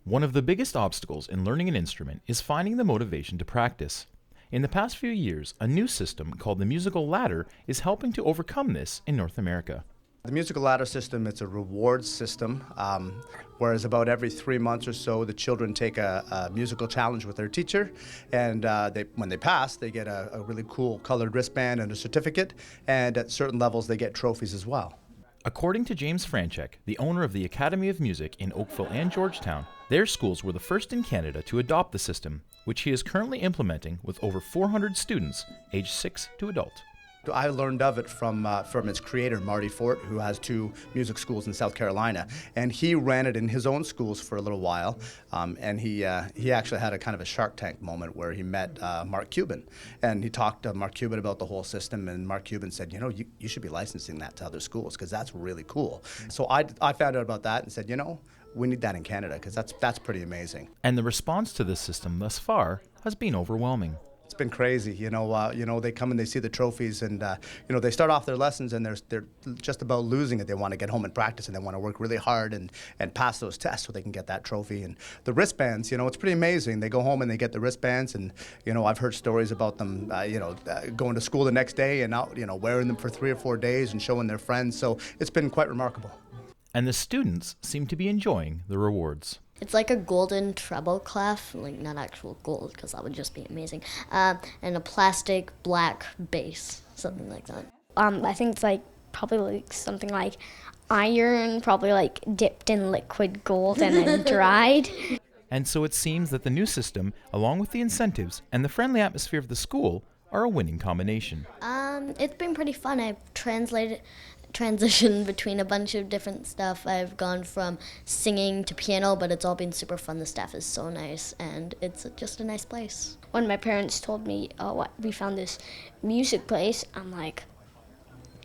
One of the biggest obstacles in learning an instrument is finding the motivation to practice. In the past few years, a new system called the musical ladder is helping to overcome this in North America. The musical ladder system, it's a rewards system, whereas about every 3 months or so, the children take a musical challenge with their teacher, and when they pass, they get a really cool colored wristband and a certificate, and at certain levels, they get trophies as well. According to James Franchek, the owner of the Academy of Music in Oakville and Georgetown, their schools were the first in Canada to adopt the system, which he is currently implementing with over 400 students aged 6 to adult. I learned of it from its creator, Marty Fort, who has 2 music schools in South Carolina, and he ran it in his own schools for a little while, and he actually had a kind of a Shark Tank moment where he met Mark Cuban, and he talked to Mark Cuban about the whole system, and Mark Cuban said, you should be licensing that to other schools, because that's really cool. So I found out about that and said, we need that in Canada, because that's pretty amazing. And the response to this system thus far has been overwhelming. It's been crazy, they come and they see the trophies, and they start off their lessons and they're just about losing it. They want to get home and practice, and they want to work really hard and pass those tests so they can get that trophy. And the wristbands, it's pretty amazing. They go home and they get the wristbands, and I've heard stories about them, going to school the next day and out, wearing them for 3 or 4 days and showing their friends. So it's been quite remarkable. And the students seem to be enjoying the rewards. It's like a golden treble clef, like not actual gold, because that would just be amazing, and a plastic black bass, something like that. I think it's probably something like iron, probably dipped in liquid gold and then dried. And so it seems that the new system, along with the incentives and the friendly atmosphere of the school, are a winning combination. It's been pretty fun. I've transitioned between a bunch of different stuff. I've gone from singing to piano, but it's all been super fun. The staff is so nice, and it's just a nice place. When my parents told me, we found this music place, I'm like,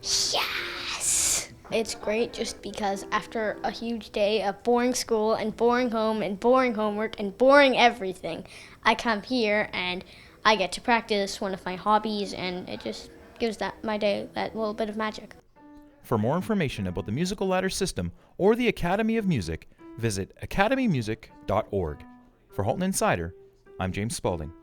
yes! It's great just because after a huge day of boring school and boring home and boring homework and boring everything, I come here and I get to practice one of my hobbies, and it just gives my day that little bit of magic. For more information about the musical ladder system or the Academy of Music, visit academymusic.org. For Halton Insider, I'm James Spalding.